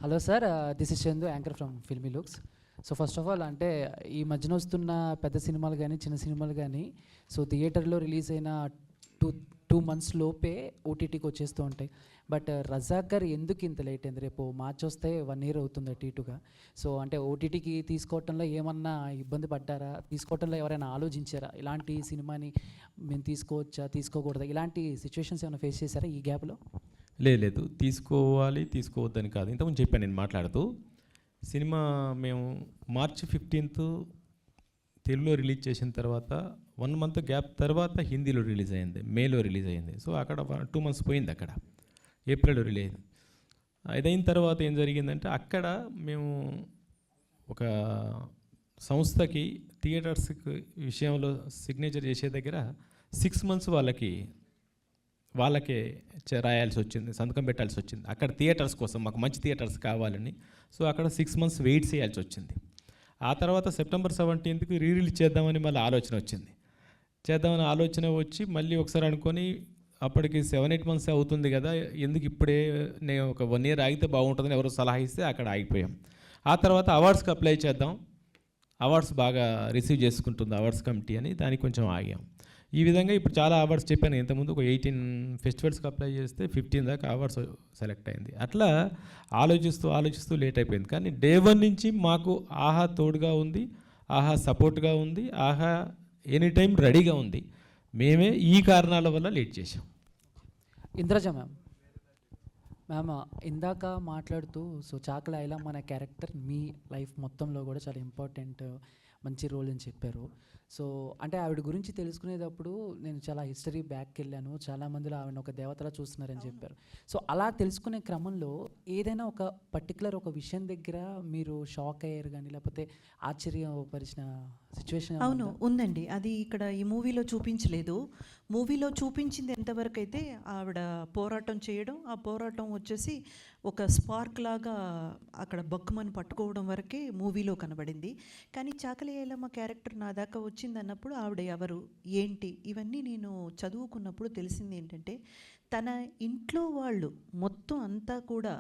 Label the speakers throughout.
Speaker 1: Hello sir, this is Chandu, anchor from filmy looks. So first of all అంటే ఈ మధ్యన వస్తున్న పెద్ద సినిమాలు కానీ చిన్న సినిమాలు కానీ సో థియేటర్లో రిలీజ్ అయిన టూ మంత్స్ లోపే ఓటీటీకి వచ్చేస్తూ ఉంటాయి. బట్ రజాక్ గారు ఎందుకు ఇంత లేట్ అయింది? రేపు మార్చ్ వస్తే 1 year అవుతుంది అటు. సో అంటే ఓటీటీకి తీసుకోవటంలో ఏమన్నా ఇబ్బంది పడ్డారా? తీసుకోవటంలో ఎవరైనా ఆలోచించారా? ఇలాంటి సినిమాని మేము తీసుకోవచ్చా, తీసుకోకూడదా? ఇలాంటి సిచ్యువేషన్స్ ఏమైనా ఫేస్ చేశారా ఈ గ్యాప్లో?
Speaker 2: లేదు, తీసుకోవాలి తీసుకోవద్దని కాదు. ఇంతకుముందు చెప్పాను నేను మాట్లాడుతూ. సినిమా మేము March 15th తెలుగులో రిలీజ్ చేసిన తర్వాత 1 month గ్యాప్ తర్వాత హిందీలో రిలీజ్ అయింది, మేలో రిలీజ్ అయింది. సో అక్కడ 2 months పోయింది. అక్కడ ఏప్రిల్లో రిలీజ్ అయింది. అదైన తర్వాత ఏం జరిగిందంటే అక్కడ మేము ఒక సంస్థకి థియేటర్స్కి విషయంలో సిగ్నేచర్ చేసే దగ్గర 6 months వాళ్ళకే రాయాల్సి వచ్చింది, సంతకం పెట్టాల్సి వచ్చింది. అక్కడ థియేటర్స్ కోసం మాకు మంచి థియేటర్స్ కావాలని. సో అక్కడ 6 months వెయిట్ చేయాల్సి వచ్చింది. ఆ తర్వాత September 17th రిలీజ్ చేద్దామని మళ్ళీ ఆలోచన వచ్చింది. చేద్దామని ఆలోచన వచ్చి మళ్ళీ ఒకసారి అనుకొని అప్పటికి 7-8 months అవుతుంది కదా, ఎందుకు ఇప్పుడే నేను ఒక 1 year ఆగితే బాగుంటుందని ఎవరో సలహా ఇస్తే అక్కడ ఆగిపోయాం. ఆ తర్వాత అవార్డ్స్కి అప్లై చేద్దాం, అవార్డ్స్ బాగా రిసీవ్ చేసుకుంటుంది అవార్డ్స్ కమిటీ అని దానికి కొంచెం ఆగాం. ఈ విధంగా ఇప్పుడు చాలా అవార్డ్స్ చెప్పాను ఇంతకుముందు. ఒక 18 ఫెస్టివల్స్కి అప్లై చేస్తే 15 దాకా అవార్డ్స్ సెలెక్ట్ అయింది. అట్లా ఆలోచిస్తూ లేట్ అయిపోయింది. కానీ Day 1 నుంచి మాకు ఆహా తోడుగా ఉంది, ఆహా సపోర్ట్గా ఉంది, ఆహా ఎనీ టైం రెడీగా ఉంది. మేమే ఈ కారణాల వల్ల లేట్ చేసాం.
Speaker 1: ఇంద్రజ మ్యామ్ ఇందాక మాట్లాడుతూ సో చాకలి ఐలమ్మ మన క్యారెక్టర్ మీ లైఫ్ మొత్తంలో కూడా చాలా ఇంపార్టెంట్, మంచి రోల్ అని చెప్పారు. సో అంటే ఆవిడ గురించి తెలుసుకునేటప్పుడు నేను చాలా హిస్టరీ బ్యాక్కి వెళ్ళాను, చాలామందిలో ఆవిడ ఒక దేవతలా చూస్తున్నారని చెప్పారు. సో అలా తెలుసుకునే క్రమంలో ఏదైనా ఒక పర్టికులర్ ఒక విషయం దగ్గర మీరు షాక్ అయ్యారు కానీ లేకపోతే ఆశ్చర్యపరిచిన సిచ్యువేషన్?
Speaker 3: అవును, ఉందండి. అది ఇక్కడ ఈ మూవీలో చూపించలేదు. మూవీలో చూపించింది ఎంతవరకు అయితే ఆవిడ పోరాటం చేయడం, ఆ పోరాటం వచ్చేసి ఒక స్పార్క్ లాగా అక్కడ బక్కుమని పట్టుకోవడం వరకే మూవీలో కనబడింది. కానీ చాకలి ఐలమ్మ క్యారెక్టర్ నా దాకా వచ్చింది అన్నప్పుడు ఆవిడ ఎవరు ఏంటి ఇవన్నీ నేను చదువుకున్నప్పుడు తెలిసింది ఏంటంటే, తన ఇంట్లో వాళ్ళు మొత్తం అంతా కూడా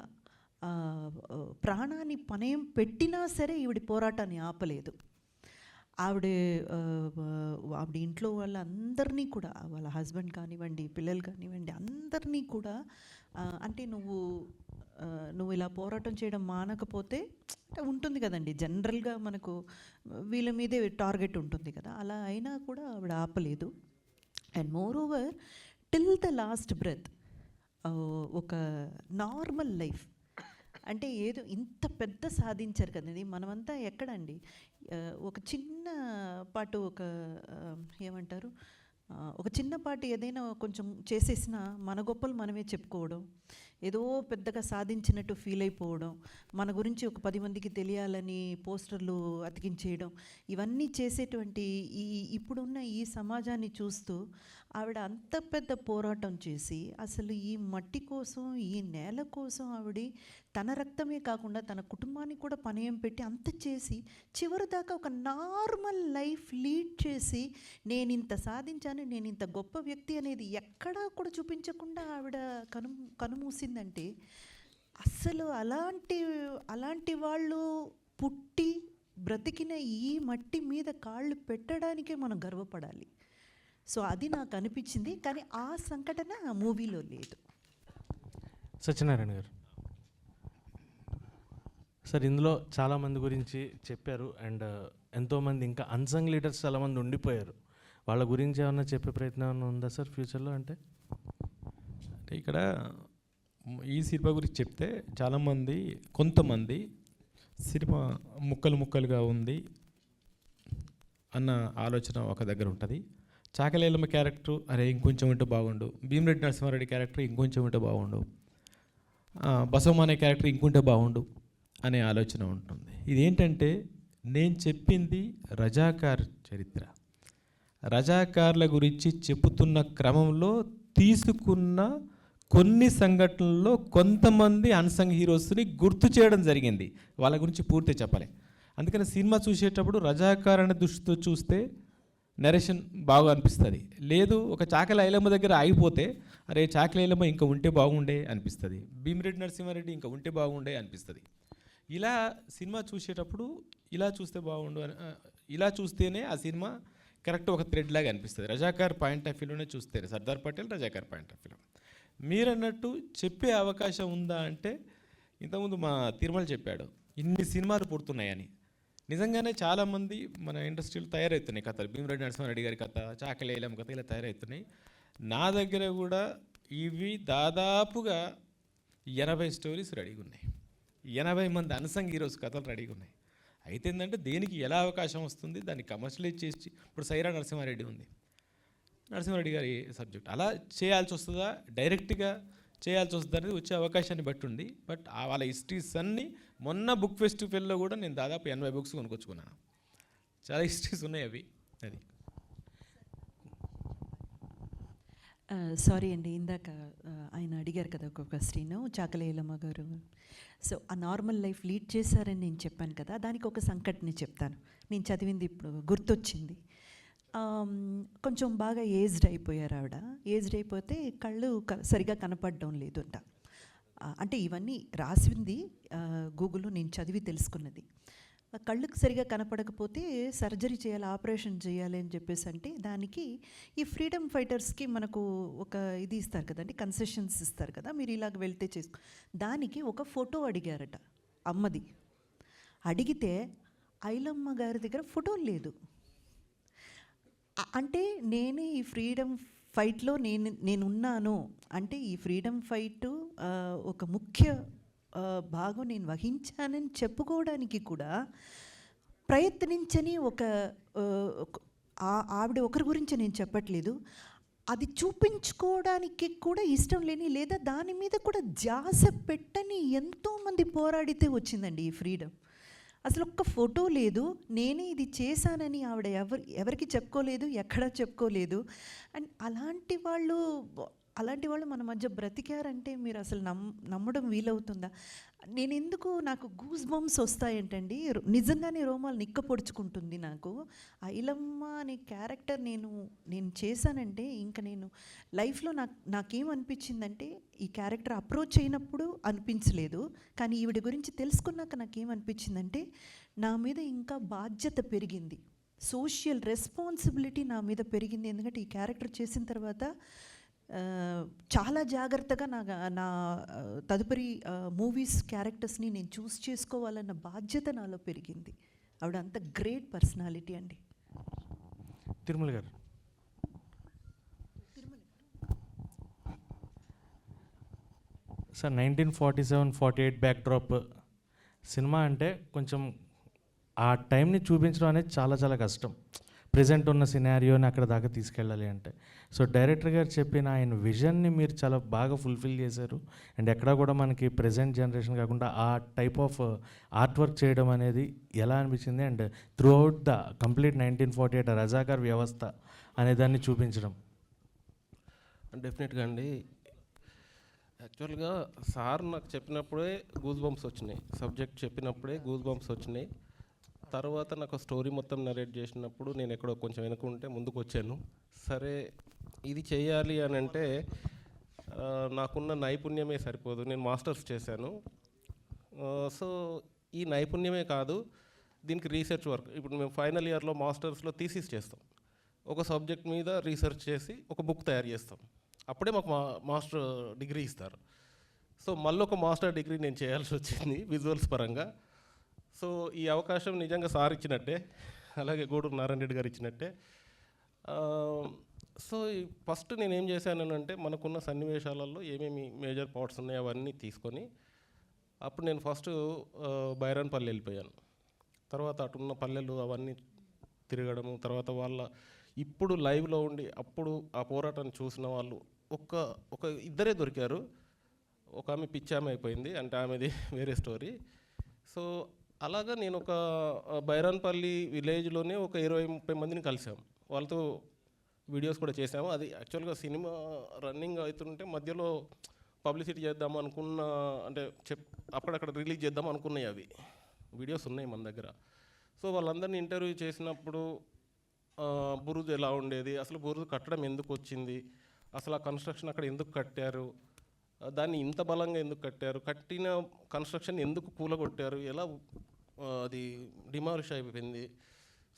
Speaker 3: ప్రాణాన్ని పణయం పెట్టినా సరే ఈవిడ పోరాటాన్ని ఆపలేదు. ఆవిడ ఇంట్లో వాళ్ళందరినీ కూడా, వాళ్ళ హస్బెండ్ కానివ్వండి, పిల్లలు కానివ్వండి, అందరినీ కూడా అంటే నువ్వు ఇలా పోరాటం చేయడం మానకపోతే అంటే ఉంటుంది కదండి, జనరల్గా మనకు వీళ్ళ మీదే టార్గెట్ ఉంటుంది కదా, అలా అయినా కూడా ఆవిడ ఆపలేదు. And moreover till the last breath ఒక నార్మల్ లైఫ్ అంటే ఏదో ఇంత పెద్ద సాధించారు కదండి. మనమంతా ఎక్కడండి ఒక చిన్న పాటు ఏమంటారు ఒక చిన్నపాటి ఏదైనా కొంచెం చేసేసినా మన గొప్పలు మనమే చెప్పుకోవడం, ఏదో పెద్దగా సాధించినట్టు ఫీల్ అయిపోవడం, మన గురించి ఒక 10 మందికి తెలియాలని పోస్టర్లు అతికించేయడం, ఇవన్నీ చేసేటువంటి ఇప్పుడున్న ఈ సమాజాన్ని చూస్తూ ఆవిడ అంత పెద్ద పోరాటం చేసి అసలు ఈ మట్టి కోసం, ఈ నేల కోసం ఆవిడ తన రక్తమే కాకుండా తన కుటుంబాన్ని కూడా పణయం పెట్టి అంత చేసి చివరి దాకా ఒక నార్మల్ లైఫ్ లీడ్ చేసి నేను ఇంత సాధించాను, నేను ఇంత గొప్ప వ్యక్తి అనేది ఎక్కడా కూడా చూపించకుండా ఆవిడ కనుమూసిందంటే అస్సలు అలాంటి వాళ్ళు పుట్టి బ్రతికిన ఈ మట్టి మీద కాళ్ళు పెట్టడానికే మనం గర్వపడాలి. సో అది నాకు అనిపించింది. కానీ ఆ సంఘటన ఆ మూవీలో లేదు.
Speaker 4: సత్యనారాయణ గారు సార్, ఇందులో చాలామంది గురించి చెప్పారు అండ్ ఎంతోమంది ఇంకా అన్సంగ్ లీడర్స్ చాలామంది ఉండిపోయారు. వాళ్ళ గురించి ఏమన్నా చెప్పే ప్రయత్నం ఏమన్నా ఉందా సార్ ఫ్యూచర్లో? అంటే
Speaker 2: ఇక్కడ ఈ సినిమా గురించి చెప్తే కొంతమంది సినిమా ముక్కలుగా ఉంది అన్న ఆలోచన ఒక దగ్గర ఉంటుంది. చాకలి ఐలమ్మ క్యారెక్టర్ అరే ఇంకొంచెం ఉంటే బాగుండు, భీమిరెడ్డి నరసింహారెడ్డి క్యారెక్టర్ ఇంకొంచెం ఉంటే బాగుండు, బసవమానే క్యారెక్టర్ ఇంకుంటే బాగుండు అనే ఆలోచన ఉంటుంది. ఇదేంటంటే నేను చెప్పింది రజాకార్ చరిత్ర. రజాకార్ల గురించి చెబుతున్న క్రమంలో తీసుకున్న కొన్ని సంఘటనల్లో కొంతమంది అన్సంగ్ హీరోస్ని గుర్తు చేయడం జరిగింది. వాళ్ళ గురించి పూర్తి చెప్పలే. అందుకని సినిమా చూసేటప్పుడు రజాకార్ అనే దృష్టితో చూస్తే నరేషన్ బాగా అనిపిస్తుంది. లేదు ఒక చాకలి ఐలమ్మ దగ్గర ఆగిపోతే అరే చాకలి ఐలమ్మ ఇంకా ఉంటే బాగుండే అనిపిస్తుంది, భీమిరెడ్డి నరసింహారెడ్డి ఇంకా ఉంటే బాగుండే అనిపిస్తుంది. ఇలా సినిమా చూసేటప్పుడు ఇలా చూస్తే బాగుండు అని, ఇలా చూస్తేనే ఆ సినిమా కరెక్ట్ ఒక థ్రెడ్ లాగా అనిపిస్తుంది. రజాకార్ పాయింట్ ఆఫ్ వ్యూలోనే చూస్తే సర్దార్ పటేల్ రజాకార్ పాయింట్ ఆఫ్ వ్యూలో. మీరన్నట్టు చెప్పే అవకాశం ఉందా అంటే, ఇంతకుముందు మా తిరుమల చెప్పాడు ఇన్ని సినిమాలు పుడుతున్నాయని. నిజంగానే చాలామంది మన ఇండస్ట్రీలో తయారవుతున్నాయి కథలు. భీమిరెడ్డి నరసింహారెడ్డి గారి కథ, చాకలి ఐలమ్మ కథ ఇలా తయారవుతున్నాయి. నా దగ్గర కూడా ఇవి దాదాపుగా 80 స్టోరీస్ రెడీగా ఉన్నాయి, 80 మంది అన్సంగ్ హీరోస్ కథలు రెడీగా ఉన్నాయి. అయితే ఏంటంటే దేనికి ఎలా అవకాశం వస్తుంది, దాన్ని కమర్షియలైజ్ చేసి, ఇప్పుడు సైరా నరసింహారెడ్డి ఉంది, నరసింహారెడ్డి గారి సబ్జెక్ట్ అలా చేయాల్సి వస్తుందా, డైరెక్ట్గా చేయాల్సి వస్తుంది అనేది వచ్చే అవకాశాన్ని బట్టి ఉంది. బట్ వాళ్ళ హిస్టరీస్ అన్నీ మొన్న బుక్ ఫెస్టివల్లో కూడా నేను దాదాపు 80 బుక్స్ కొనుక్కొచ్చుకున్నాను. చాలా హిస్టరీస్ ఉన్నాయి అవి. అది
Speaker 3: సారీ అండి, ఇందాక ఆయన అడిగారు కదా ఒక క్వశ్చన్, చాకలి ఐలమ్మ గారు. సో ఆ నార్మల్ లైఫ్ లీడ్ చేశారని నేను చెప్పాను కదా, దానికి ఒక సంకట్ని చెప్తాను. నేను చదివింది ఇప్పుడు గుర్తొచ్చింది. కొంచెం బాగా ఏజ్డ్ అయిపోయారు ఆవిడ. ఏజ్డ్ అయిపోతే కళ్ళు సరిగా కనపడడం లేదంట. అంటే ఇవన్నీ రాసింది గూగుల్లో నేను చదివి తెలుసుకున్నది. కళ్ళుకు సరిగా కనపడకపోతే సర్జరీ చేయాలి, ఆపరేషన్ చేయాలి అని చెప్పేసి అంటే దానికి ఈ ఫ్రీడమ్ ఫైటర్స్కి మనకు ఒక ఇది ఇస్తారు కదండి, కన్సెషన్స్ ఇస్తారు కదా, మీరు ఇలాగ వెళ్తే చేసుకో. దానికి ఒక ఫోటో అడిగారట అమ్మది. అడిగితే ఐలమ్మ గారి దగ్గర ఫోటో లేదు. అంటే నేనే ఈ ఫ్రీడమ్ ఫైట్లో నేనున్నాను అంటే, ఈ ఫ్రీడమ్ ఫైట్ ఒక ముఖ్య భాగం నేను వహించానని చెప్పుకోవడానికి కూడా ప్రయత్నించని ఒక ఆవిడ ఒకరి గురించి నేను చెప్పట్లేదు, అది చూపించుకోవడానికి కూడా ఇష్టం లేని, లేదా దాని మీద కూడా ధ్యాస పెట్టని ఎంతోమంది పోరాడితే వచ్చిందండి ఈ ఫ్రీడమ్. అసలు ఒక్క ఫోటో లేదు, నేనే ఇది చేశానని ఆవిడ ఎవరికి చెప్పుకోలేదు, ఎక్కడా చెప్పుకోలేదు. అండ్ అలాంటి వాళ్ళు మన మధ్య బ్రతికారంటే మీరు అసలు నమ్మడం వీలవుతుందా? నేను ఎందుకు నాకు గూస్ బంప్స్ వస్తాయంటండి, నిజంగానే రోమాలు నిక్కపొడుచుకుంటుంది నాకు. ఐలమ్మ అనే క్యారెక్టర్ నేను చేశానంటే ఇంకా నేను లైఫ్లో నాకేమనిపించిందంటే, ఈ క్యారెక్టర్ అప్రోచ్ అయినప్పుడు అనిపించలేదు, కానీ ఈవిడ గురించి తెలుసుకున్నాక నాకేమనిపించిందంటే నా మీద ఇంకా బాధ్యత పెరిగింది, సోషల్ రెస్పాన్సిబిలిటీ నా మీద పెరిగింది. ఎందుకంటే ఈ క్యారెక్టర్ చేసిన తర్వాత చాలా జాగ్రత్తగా నా తదుపరి మూవీస్ క్యారెక్టర్స్ని నేను చూస్ చేసుకోవాలన్న బాధ్యత నాలో పెరిగింది. ఆవిడ అంత గ్రేట్ పర్సనాలిటీ అండి.
Speaker 4: తిరుమల గారు, సార్ 1947-48 బ్యాక్డ్రాప్ సినిమా అంటే కొంచెం ఆ టైంని చూపించడం అనేది చాలా చాలా కష్టం. ప్రజెంట్ ఉన్న సినారియోని అక్కడ దాకా తీసుకెళ్ళాలి అంటే. సో డైరెక్టర్ గారు చెప్పిన ఆయన విజన్ని మీరు చాలా బాగా ఫుల్ఫిల్ చేశారు. అండ్ ఎక్కడా కూడా మనకి ప్రజెంట్ జనరేషన్ కాకుండా ఆ టైప్ ఆఫ్ ఆర్ట్ వర్క్ చేయడం అనేది ఎలా అనిపించింది? And through out the complete 1948 Razakar వ్యవస్థ అనే దాన్ని చూపించడం.
Speaker 5: డెఫినెట్గా అండి. యాక్చువల్గా సార్ నాకు చెప్పినప్పుడే గూస్ బంప్స్ వచ్చినాయి, సబ్జెక్ట్ చెప్పినప్పుడే గూస్ బంప్స్ వచ్చినాయి. తర్వాత నాకు స్టోరీ మొత్తం నరేట్ చేసినప్పుడు నేను ఎక్కడో కొంచెం వెనుకుంటే ముందుకు వచ్చాను. సరే ఇది చేయాలి అని అంటే నాకున్న నైపుణ్యమే సరిపోదు, నేను మాస్టర్స్ చేశాను. సో ఈ నైపుణ్యమే కాదు, దీనికి రీసెర్చ్ వర్క్. ఇప్పుడు మేము ఫైనల్ ఇయర్లో మాస్టర్స్లో థీసిస్ చేస్తాం, ఒక సబ్జెక్ట్ మీద రీసెర్చ్ చేసి ఒక బుక్ తయారు చేస్తాం, అప్పుడే మాకు మాస్టర్ డిగ్రీ ఇస్తారు. సో మళ్ళీ ఒక మాస్టర్ డిగ్రీ నేను చేయాల్సి వచ్చింది విజువల్స్ పరంగా. సో ఈ అవకాశం నిజంగా సార్ ఇచ్చినట్టే, అలాగే గూడూరు నారాయణ రెడ్డి గారు ఇచ్చినట్టే. సో ఫస్ట్ నేను ఏం చేశానంటే, మనకున్న సన్నివేశాలలో ఏమేమి మేజర్ పార్ట్స్ ఉన్నాయో అవన్నీ తీసుకొని అప్పుడు నేను ఫస్ట్ బైరాన్పల్లి వెళ్ళిపోయాను. తర్వాత అటున్న పల్లెలు అవన్నీ తిరగడము, తర్వాత వాళ్ళ ఇప్పుడు లైవ్లో ఉండి అప్పుడు ఆ పోరాటాన్ని చూసిన వాళ్ళు ఒక ఇద్దరే దొరికారు. ఒక ఆమె పిచ్చామె అయిపోయింది, అంటే ఆమెది వేరే స్టోరీ. సో అలాగా నేను ఒక బైరాన్పల్లి విలేజ్లోనే ఒక 20-30 మందిని కలిసాము, వాళ్ళతో వీడియోస్ కూడా చేసాము. అది యాక్చువల్గా సినిమా రన్నింగ్ అవుతుంటే మధ్యలో పబ్లిసిటీ చేద్దాం అనుకున్న, అంటే అక్కడక్కడ రిలీజ్ చేద్దాం అనుకున్నాయి, అవి వీడియోస్ ఉన్నాయి మన దగ్గర. సో వాళ్ళందరినీ ఇంటర్వ్యూ చేసినప్పుడు బురుజు ఎలా ఉండేది, అసలు బురుజు కట్టడం ఎందుకు వచ్చింది, అసలు ఆ కన్స్ట్రక్షన్ అక్కడ ఎందుకు కట్టారు, దాన్ని ఇంత బలంగా ఎందుకు కట్టారు, కట్టిన కన్స్ట్రక్షన్ ఎందుకు కూలగొట్టారు, ఎలా అది డిమాలిష్ అయిపోయింది.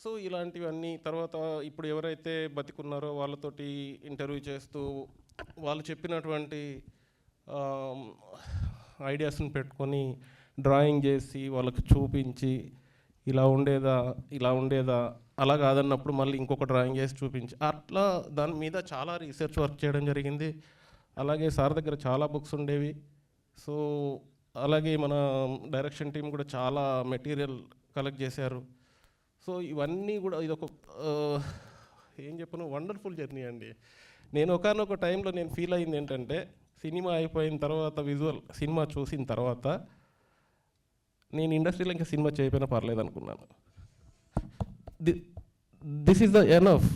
Speaker 5: సో ఇలాంటివన్నీ తర్వాత ఇప్పుడు ఎవరైతే బతికున్నారో వాళ్ళతోటి ఇంటర్వ్యూ చేస్తూ వాళ్ళు చెప్పినటువంటి ఐడియాస్ని పెట్టుకొని డ్రాయింగ్ చేసి వాళ్ళకి చూపించి ఇలా ఉండేదా అలా కాదన్నప్పుడు మళ్ళీ ఇంకొక డ్రాయింగ్ చేసి చూపించి అట్లా దాని మీద చాలా రీసెర్చ్ వర్క్ చేయడం జరిగింది. అలాగే సార్ దగ్గర చాలా బుక్స్ ఉండేవి. సో అలాగే మన డైరెక్షన్ టీం కూడా చాలా మెటీరియల్ కలెక్ట్ చేశారు. సో ఇవన్నీ కూడా ఇదొక ఏం చెప్పను వండర్ఫుల్ జర్నీ అండి. నేను ఒకనొక టైంలో నేను ఫీల్ అయింది ఏంటంటే సినిమా అయిపోయిన తర్వాత విజువల్ సినిమా చూసిన తర్వాత నేను ఇండస్ట్రీలో ఇంకా సినిమా చేయకపోయినా పర్లేదు అనుకున్నాను. This is the enough.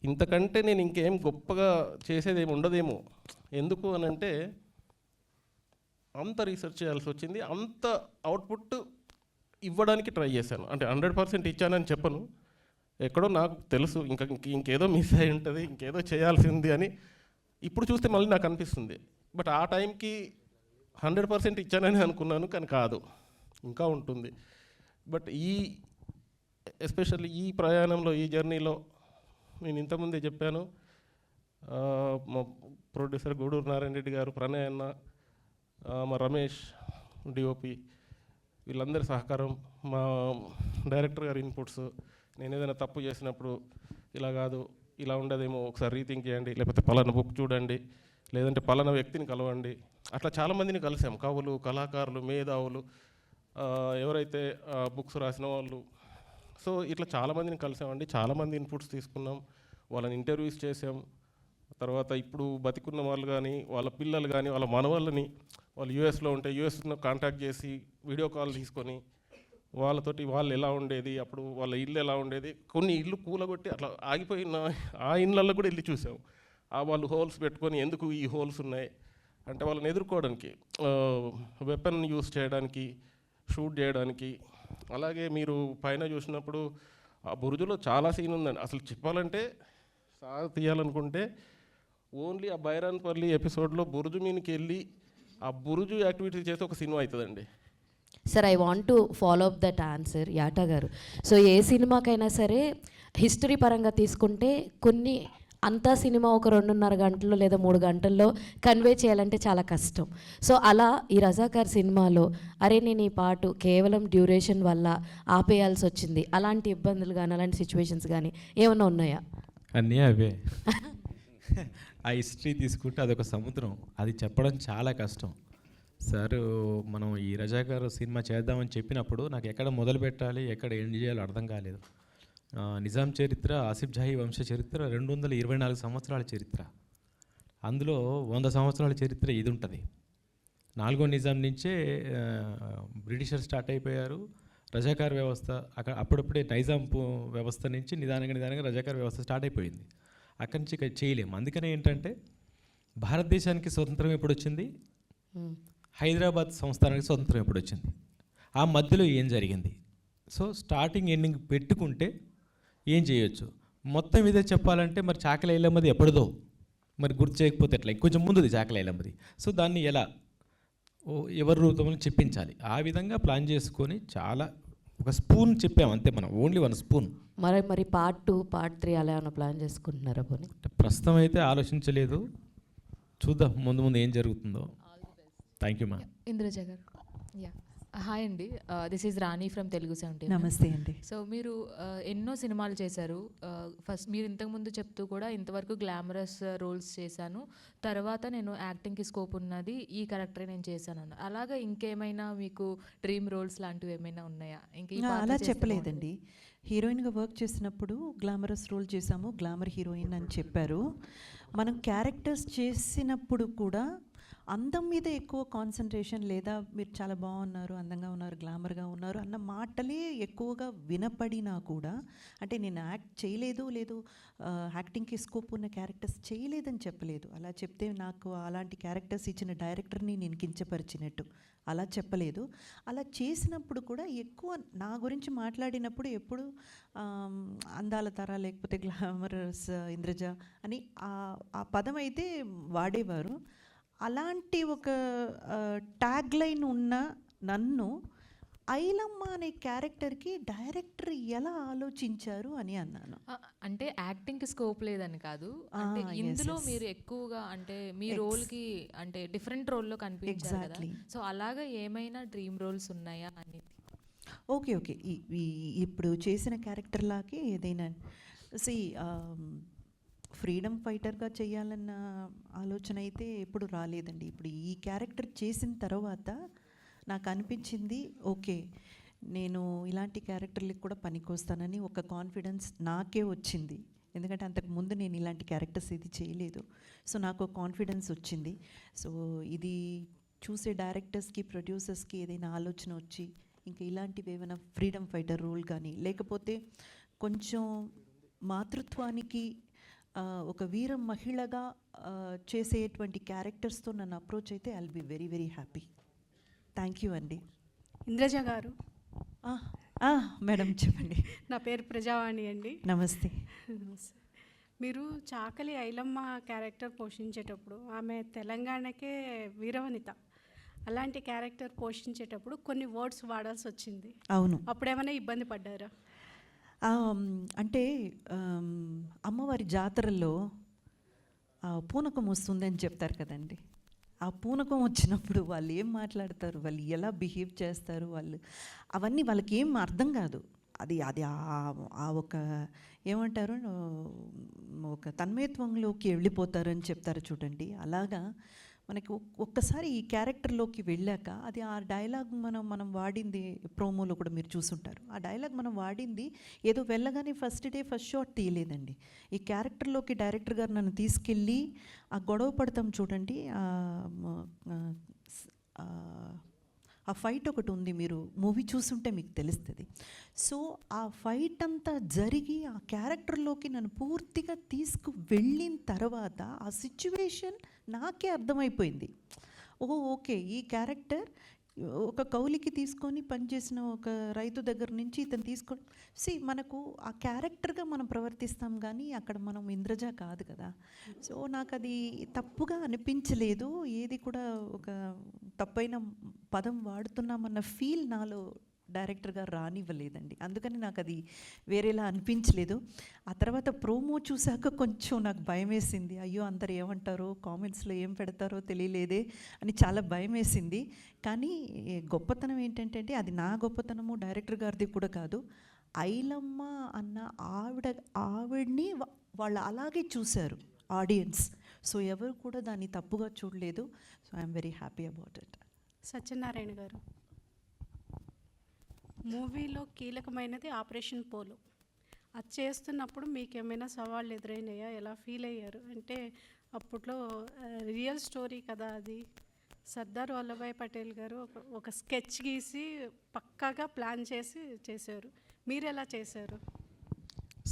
Speaker 5: ఇంతకంటే నేను ఇంకేం గొప్పగా చేసేది ఏమి ఉండదేమో. ఎందుకు అని అంటే అంత రీసెర్చ్ చేయాల్సి వచ్చింది, అంత అవుట్పుట్ ఇవ్వడానికి ట్రై చేశాను. అంటే 100% ఇచ్చానని చెప్పను, ఎక్కడో నాకు తెలుసు ఇంకేదో మిస్ అయి ఉంటుంది, ఇంకేదో చేయాల్సింది అని ఇప్పుడు చూస్తే మళ్ళీ నాకు అనిపిస్తుంది. బట్ ఆ టైంకి 100% ఇచ్చానని అనుకున్నాను, కానీ కాదు, ఇంకా ఉంటుంది. బట్ ఎస్పెషల్లీ ఈ ప్రయాణంలో, ఈ జర్నీలో నేను ఇంతకుముందే చెప్పాను, మా ప్రొడ్యూసర్ గూడూరు నారాయణ రెడ్డి గారు, ప్రణయ్ అన్న, మా రమేష్ డిఓపి, వీళ్ళందరి సహకారం, మా డైరెక్టర్ గారి ఇన్పుట్స్, నేను ఏదైనా తప్పు చేసినప్పుడు ఇలా కాదు ఇలా ఉండదేమో ఒకసారి రీథింక్ చేయండి, లేకపోతే పలానా బుక్ చూడండి, లేదంటే పలానా వ్యక్తిని కలవండి, అట్లా చాలామందిని కలిసాం. కవులు, కళాకారులు, మేధావులు, ఎవరైతే బుక్స్ రాసిన వాళ్ళు. సో ఇట్లా చాలామందిని కలిసామండి, చాలామంది ఇన్పుట్స్ తీసుకున్నాం, వాళ్ళని ఇంటర్వ్యూస్ చేసాం. తర్వాత ఇప్పుడు బతికున్న వాళ్ళు కానీ, వాళ్ళ పిల్లలు కానీ, వాళ్ళ మనవాళ్ళని, వాళ్ళు యూఎస్లో ఉంటే యూఎస్లో కాంటాక్ట్ చేసి వీడియో కాల్ తీసుకొని వాళ్ళతోటి వాళ్ళు ఎలా ఉండేది, అప్పుడు వాళ్ళ ఇల్లు ఎలా ఉండేది, కొన్ని ఇల్లు కూలగొట్టి అట్లా ఆగిపోయిన ఆ ఇళ్ళల్లో కూడా వెళ్ళి చూసాం. వాళ్ళు హోల్స్ పెట్టుకొని ఎందుకు ఈ హోల్స్ ఉన్నాయి అంటే వాళ్ళని ఎదుర్కోవడానికి, వెపన్ యూస్ చేయడానికి, షూట్ చేయడానికి. అలాగే మీరు పైన చూసినప్పుడు ఆ బురుజులో చాలా సీన్ ఉందండి. అసలు చెప్పాలంటే సార్ తీయాలనుకుంటే ఓన్లీ ఆ బైరాన్పల్లి ఎపిసోడ్లో బురుజు మీదకి వెళ్ళి ఆ బురుజు యాక్టివిటీ చేస్తే ఒక సినిమా అవుతుందండి.
Speaker 6: Sir, I want to follow up that answer యాటా గారు. సో ఏ సినిమాకైనా సరే హిస్టరీ పరంగా తీసుకుంటే కొన్ని అంతా సినిమా ఒక 2.5 గంటల్లో లేదా 3 గంటల్లో కన్వే చేయాలంటే చాలా కష్టం. సో అలా ఈ రజాకార్ సినిమాలో అరే నేను ఈ పాటు కేవలం డ్యూరేషన్ వల్ల ఆపేయాల్సి వచ్చింది, అలాంటి ఇబ్బందులు కానీ అలాంటి సిచ్యువేషన్స్ కానీ ఏమైనా ఉన్నాయా?
Speaker 2: అన్నీ అవే. ఆ హిస్టరీ తీసుకుంటే అదొక సముద్రం, అది చెప్పడం చాలా కష్టం. సార్ మనం ఈ రజాకార్ సినిమా చేద్దామని చెప్పినప్పుడు నాకు ఎక్కడ మొదలు పెట్టాలి, ఎక్కడ ఎండ్ చేయాలో అర్థం కాలేదు. నిజాం చరిత్ర, ఆసిఫ్ జాహీ వంశ చరిత్ర 224 సంవత్సరాల చరిత్ర. అందులో 100 సంవత్సరాల చరిత్ర ఇది ఉంటుంది. 4వ నిజాం నుంచే బ్రిటిషర్ స్టార్ట్ అయిపోయారు. రజాకార్ వ్యవస్థ అప్పుడప్పుడే నైజాం వ్యవస్థ నుంచి నిదానంగా రజాకార్ వ్యవస్థ స్టార్ట్ అయిపోయింది. అక్కడి నుంచి చేయలేము. అందుకనే ఏంటంటే భారతదేశానికి స్వతంత్రం ఎప్పుడు వచ్చింది, హైదరాబాద్ సంస్థానానికి స్వతంత్రం ఎప్పుడు వచ్చింది, ఆ మధ్యలో ఏం జరిగింది. సో స్టార్టింగ్ ఎండింగ్ పెట్టుకుంటే ఏం చేయొచ్చు. మొత్తం ఇదే చెప్పాలంటే మరి చాకలి ఐలమ్మది ఎప్పటిదో మరి గుర్తు చేయకపోతే ఎట్లా, ఇంకొంచెం ముందుది చాకలి ఐలమ్మది. సో దాన్ని ఎలా ఎవరి రూపంలో చెప్పించాలి, ఆ విధంగా ప్లాన్ చేసుకొని చాలా ఒక స్పూన్ చెప్పాము అంతే, మనం ఓన్లీ 1 స్పూన్.
Speaker 6: మరి పార్ట్ 2, పార్ట్ 3 అలా ఏమైనా ప్లాన్ చేసుకుంటున్నారా? పోనీ
Speaker 2: ప్రస్తుతం అయితే ఆలోచించలేదు, చూద్దాం ముందు ఏం జరుగుతుందో. Thank you ma'am.
Speaker 7: ఇంద్రజ గారు. యా, హాయ్ అండి, this is Rani from Telugu 17.
Speaker 3: నమస్తే అండి.
Speaker 7: సో మీరు ఎన్నో సినిమాలు చేశారు. ఫస్ట్ మీరు ఇంతకుముందు చెప్తూ కూడా ఇంతవరకు గ్లామరస్ రోల్స్ చేశాను, తర్వాత నేను యాక్టింగ్కి స్కోప్ ఉన్నది, ఈ క్యారెక్టరే నేను చేశాను అన్న. అలాగా ఇంకేమైనా మీకు డ్రీమ్ రోల్స్ లాంటివి ఏమైనా ఉన్నాయా?
Speaker 3: అలా చెప్పలేదండి. హీరోయిన్గా వర్క్ చేసినప్పుడు గ్లామరస్ రోల్ చేశాము, గ్లామర్ హీరోయిన్ అని చెప్పారు. మనం క్యారెక్టర్స్ చేసినప్పుడు కూడా అందం మీద ఎక్కువ కాన్సన్ట్రేషన్, లేదా మీరు చాలా బాగున్నారు, అందంగా ఉన్నారు, గ్లామర్గా ఉన్నారు అన్న మాటలే ఎక్కువగా వినపడినా కూడా, అంటే నేను యాక్ట్ చేయలేదు, లేదు యాక్టింగ్కి స్కోప్ ఉన్న క్యారెక్టర్స్ చేయలేదని చెప్పలేదు. అలా చెప్తే నాకు అలాంటి క్యారెక్టర్స్ ఇచ్చిన డైరెక్టర్ని నేను కించపరిచినట్టు అలా చెప్పలేదు. అలా చేసినప్పుడు కూడా ఎక్కువ నా గురించి మాట్లాడినప్పుడు ఎప్పుడు అందాల తర లేకపోతే గ్లామరస్ ఇంద్రజ అని ఆ పదం అయితే వాడేవారు. అలాంటి ఒక ట్యాగ్ లైన్ ఉన్న నన్ను ఐలమ్మ అనే క్యారెక్టర్కి డైరెక్టర్ ఎలా ఆలోచించారు అని అన్నాను.
Speaker 7: అంటే యాక్టింగ్కి స్కోప్ లేదని కాదు, అంటే ఇందులో మీరు ఎక్కువగా అంటే మీ రోల్కి అంటే డిఫరెంట్ రోల్లో కనిపించారు కదా, సో అలాగా ఏమైనా డ్రీమ్ రోల్స్ ఉన్నాయా అనేది?
Speaker 3: ఓకే ఓకే, ఇప్పుడు చేసిన క్యారెక్టర్ లాగే ఏదైనా ఫ్రీడమ్ ఫైటర్గా చేయాలన్న ఆలోచన అయితే ఎప్పుడు రాలేదండి. ఇప్పుడు ఈ క్యారెక్టర్ చేసిన తర్వాత నాకు అనిపించింది ఓకే, నేను ఇలాంటి క్యారెక్టర్లకు కూడా పనికొస్తానని ఒక కాన్ఫిడెన్స్ నాకే వచ్చింది. ఎందుకంటే అంతకు ముందు నేను ఇలాంటి క్యారెక్టర్స్ ఇది చేయలేదు. సో నాకు కాన్ఫిడెన్స్ వచ్చింది. సో ఇది చూసే డైరెక్టర్స్కి, ప్రొడ్యూసర్స్కి ఏదైనా ఆలోచన వచ్చి ఇంకా ఇలాంటివి ఏమైనా ఫ్రీడమ్ ఫైటర్ రోల్ కానీ, లేకపోతే కొంచెం మాతృత్వానికి ఒక వీర మహిళగా చేసేటువంటి క్యారెక్టర్స్తో నన్ను అప్రోచ్ అయితే I'll be very very happy. Thank you అండి.
Speaker 8: ఇంద్రజ గారు.
Speaker 3: మేడం చెప్పండి.
Speaker 8: నా పేరు ప్రజావాణి అండి.
Speaker 3: నమస్తే.
Speaker 8: మీరు చాకలి ఐలమ్మ క్యారెక్టర్ పోషించేటప్పుడు ఆమె తెలంగాణకే వీరవనిత, అలాంటి క్యారెక్టర్ పోషించేటప్పుడు కొన్ని వర్డ్స్ వాడాల్సి వచ్చింది.
Speaker 3: అవును.
Speaker 8: అప్పుడేమైనా ఇబ్బంది పడ్డారా?
Speaker 3: అంటే అమ్మవారి జాతరలో పూనకం వస్తుందని చెప్తారు కదండి. ఆ పూనకం వచ్చినప్పుడు వాళ్ళు ఏం మాట్లాడతారు, వాళ్ళు ఎలా బిహేవ్ చేస్తారు, అవన్నీ వాళ్ళకి ఏం అర్థం కాదు. అది అది ఆ ఒక ఏమంటారు, ఒక తన్మయత్వంలోకి వెళ్ళిపోతారని చెప్తారు చూడండి. అలాగా మనకి ఒక్కసారి ఈ క్యారెక్టర్లోకి వెళ్ళాక అది ఆ డైలాగ్ మనం వాడింది ప్రోమోలో కూడా మీరు చూసుంటారు. ఆ డైలాగ్ మనం వాడింది ఏదో వెళ్ళగానే ఫస్ట్ డే ఫస్ట్ షాట్ తీయలేదండి. ఈ క్యారెక్టర్లోకి డైరెక్టర్ గారు నన్ను తీసుకెళ్ళి ఆ గొడవ పడతాం చూడండి, ఆ ఫైట్ ఒకటి ఉంది, మీరు మూవీ చూసుంటే మీకు తెలుస్తుంది. సో ఆ ఫైట్ అంతా జరిగి ఆ క్యారెక్టర్లోకి నన్ను పూర్తిగా తీసుకువెళ్ళిన తర్వాత ఆ సిచ్యువేషన్ నాకే అర్థమైపోయింది. ఓకే, ఈ క్యారెక్టర్ ఒక కౌలికి తీసుకొని పనిచేసిన ఒక రైతు దగ్గర నుంచి ఇతను తీసుకొని మనకు ఆ క్యారెక్టర్గా మనం ప్రవర్తిస్తాం, కానీ అక్కడ మనం ఇంద్రజ కాదు కదా. సో నాకు అది తప్పుగా అనిపించలేదు, ఏది కూడా ఒక తప్పైన పదం వాడుతున్నామన్న ఫీల్ నాలో డైరెక్టర్ గారు రానివ్వలేదండి. అందుకని నాకు అది వేరేలా అనిపించలేదు. ఆ తర్వాత ప్రోమో చూశాక కొంచెం నాకు భయం వేసింది. అయ్యో అందరు ఏమంటారో, కామెంట్స్లో ఏం పెడతారో తెలియలేదే అని చాలా భయం వేసింది. కానీ గొప్పతనం ఏంటంటే అది నా గొప్పతనము డైరెక్టర్ గారిది కూడా కాదు. ఐలమ్మ అన్న ఆవిడ్ని వాళ్ళు అలాగే చూశారు ఆడియన్స్. సో ఎవరు కూడా దాన్ని తప్పుగా చూడలేదు. So I'm very happy about it.
Speaker 8: Satyanarayana గారు, మూవీలో కీలకమైనది ఆపరేషన్ పోలో. అది చేస్తున్నప్పుడు మీకు ఏమైనా సవాళ్ళు ఎదురైనాయా? ఎలా ఫీల్ అయ్యారు? అంటే అప్పట్లో రియల్ స్టోరీ కదా అది. సర్దార్ వల్లభాయ్ పటేల్ గారు ఒక స్కెచ్ గీసి పక్కాగా ప్లాన్ చేసి చేశారు. మీరు ఎలా చేశారు?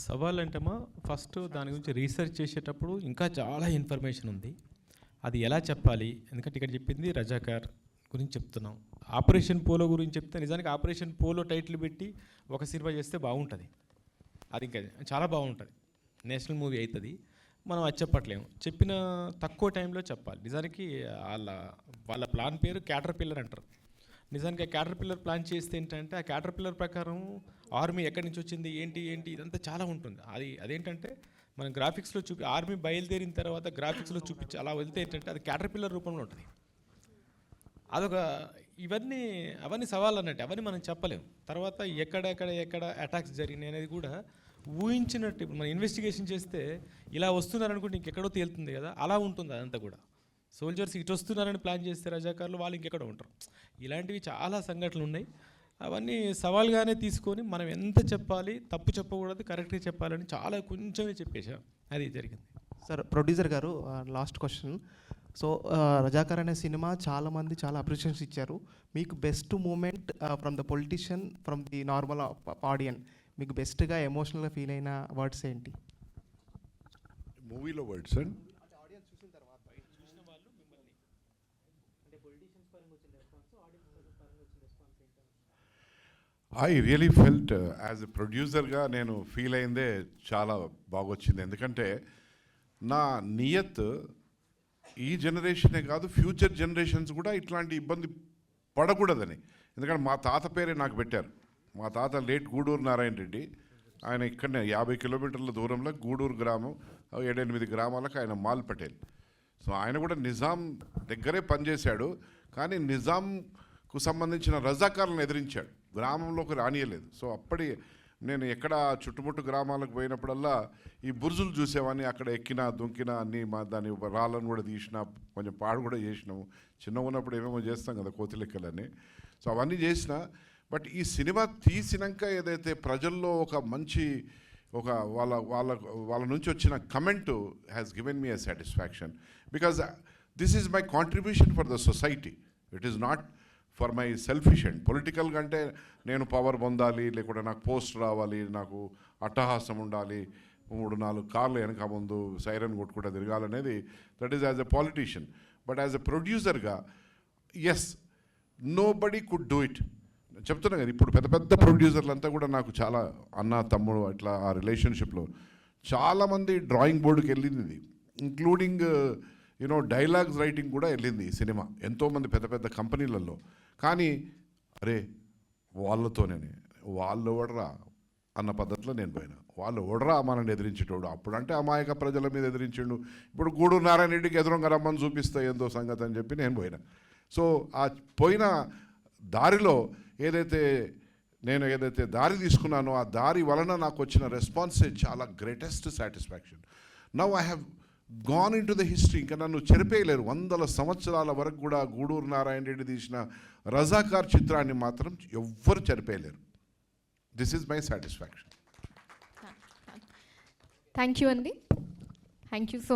Speaker 2: సవాల్ అంటేమా ఫస్ట్ దాని గురించి రీసెర్చ్ చేసేటప్పుడు ఇంకా చాలా ఇన్ఫర్మేషన్ ఉంది, అది ఎలా చెప్పాలి. ఎందుకంటే ఇక్కడ చెప్పింది రజాకార్ గురించి చెప్తున్నాం, ఆపరేషన్ పోలో గురించి చెప్తే నిజానికి ఆపరేషన్ పోలో టైటిల్ పెట్టి ఒక సినిమా చేస్తే బాగుంటుంది, అది ఇంకా చాలా బాగుంటుంది, నేషనల్ మూవీ అవుతుంది. మనం అది చెప్పట్లేము, చెప్పిన తక్కువ టైంలో చెప్పాలి. నిజానికి వాళ్ళ ప్లాన్ పేరు క్యాటర్ పిల్లర్ అంటారు. నిజానికి ఆ క్యాటర్ పిల్లర్ ప్లాన్ చేస్తే ఏంటంటే ఆ క్యాటర్ పిల్లర్ ప్రకారం ఆర్మీ ఎక్కడి నుంచి వచ్చింది ఏంటి ఇదంతా చాలా ఉంటుంది. అదేంటంటే మనం గ్రాఫిక్స్లో ఆర్మీ బయలుదేరిన తర్వాత గ్రాఫిక్స్లో చూపించి అలా వెళ్తే ఏంటంటే అది క్యాటర్ పిల్లర్ రూపంలో ఉంటుంది. అవన్నీ సవాళ్ళు అన్నట్టు, అవన్నీ మనం చెప్పలేము. తర్వాత ఎక్కడ అటాక్స్ జరిగినాయి అనేది కూడా ఊహించినట్టు మనం ఇన్వెస్టిగేషన్ చేస్తే ఇలా వస్తున్నారనుకుంటే ఇంకెక్కడో తేలుతుంది కదా, అలా ఉంటుంది అదంతా కూడా. సోల్జర్స్ ఇటు వస్తున్నారని ప్లాన్ చేస్తే రజాకారులు వాళ్ళు ఇంకెక్కడ ఉంటారు. ఇలాంటివి చాలా సంఘటనలు ఉన్నాయి. అవన్నీ సవాల్గానే తీసుకొని మనం ఎంత చెప్పాలి, తప్పు చెప్పకూడదు, కరెక్ట్గా చెప్పాలని చాలా కొంచెమే చెప్పేసాం, అది జరిగింది.
Speaker 9: సార్ ప్రొడ్యూసర్ గారు, లాస్ట్ క్వశ్చన్. సో రజాకర్ అనే సినిమా చాలామంది చాలా అప్రిషియేషన్స్ ఇచ్చారు. మీకు best moment from the politician, from the normal audience, మీకు బెస్ట్గా ఎమోషనల్గా ఫీల్ అయిన వర్డ్స్ ఏంటి?
Speaker 10: మూవీలో words and I really felt as a ప్రొడ్యూసర్గా నేను ఫీల్ అయిందే చాలా బాగొచ్చింది. ఎందుకంటే నా నియత్ ఈ జనరేషనే కాదు, ఫ్యూచర్ జనరేషన్స్ కూడా ఇట్లాంటి ఇబ్బంది పడకూడదని. ఎందుకంటే మా తాత పేరే నాకు పెట్టారు. మా తాత లేట్ గూడూరు నారాయణ రెడ్డి. ఆయన ఇక్కడనే 50 కిలోమీటర్ల దూరంలో గూడూరు గ్రామం, 7-8 గ్రామాలకు ఆయన మాల్ పటేల్. సో ఆయన కూడా నిజాం దగ్గరే పనిచేశాడు, కానీ నిజాంకు సంబంధించిన రజాకారులను ఎదిరించాడు, గ్రామంలోకి రానియలేదు. సో అప్పటి నేను ఎక్కడ చుట్టుముట్టు గ్రామాలకు పోయినప్పుడల్లా ఈ బుర్జులు చూసేవాడిని. అక్కడ ఎక్కినా దుంకినా అన్నీ దాని రాళ్ళను కూడా తీసినా, కొంచెం పాడు కూడా చేసినాము. చిన్నగా ఉన్నప్పుడు ఏమేమో చేస్తాం కదా, కోతి లెక్కలని. సో అవన్నీ చేసిన. బట్ ఈ సినిమా తీసినాక ఏదైతే ప్రజల్లో ఒక మంచి ఒక వాళ్ళ నుంచి వచ్చిన comment has given me a satisfaction, because this is my contribution for the society. It is not for my selfish and political కంటే నేను పవర్ పొందాలి, లేకుంటే నాకు పోస్ట్ రావాలి, నాకు అట్టహాసం ఉండాలి, 3-4 కార్లు వెనక ముందు సైరన్ కొట్టుకుంటూ తిరగాలనేది, that is as a politician. But as a ప్రొడ్యూసర్గా yes, nobody could do it. చెప్తున్నా కదా, ఇప్పుడు పెద్ద పెద్ద ప్రొడ్యూసర్లంతా కూడా నాకు చాలా అన్న తమ్ముడు అట్లా ఆ రిలేషన్షిప్లో చాలామంది డ్రాయింగ్ బోర్డుకి వెళ్ళింది, ఇంక్లూడింగ్ డైలాగ్స్ రైటింగ్ కూడా వెళ్ళింది ఈ సినిమా ఎంతోమంది పెద్ద పెద్ద కంపెనీలలో. కానీ అరే వాళ్ళతోనే వాళ్ళు ఓడరా అన్న పద్ధతిలో నేను పోయినా. వాళ్ళు ఓడరా మనల్ని ఎదిరించేటోడు. అప్పుడంటే అమాయక ప్రజల మీద ఎదిరించిండు, ఇప్పుడు గూడూరు నారాయణ రెడ్డికి ఎదురుగా రమ్మని చూపిస్తా ఏందో సంగతి అని చెప్పి నేను పోయినా. సో ఆ పోయిన దారిలో నేను ఏదైతే దారి తీసుకున్నానో ఆ దారి వలన నాకు వచ్చిన రెస్పాన్సే చాలా greatest satisfaction. Now I have gone in to the history. ఇంకా నన్ను చెరిపేయలేరు. 100 సంవత్సరాల వరకు కూడా గూడూరు నారాయణ రెడ్డి తీసిన రజాకార్ చిత్రాన్ని మాత్రం ఎవ్వరు చెరిపేయలేరు. This is my satisfaction.
Speaker 11: Thank you అండి. Thank you so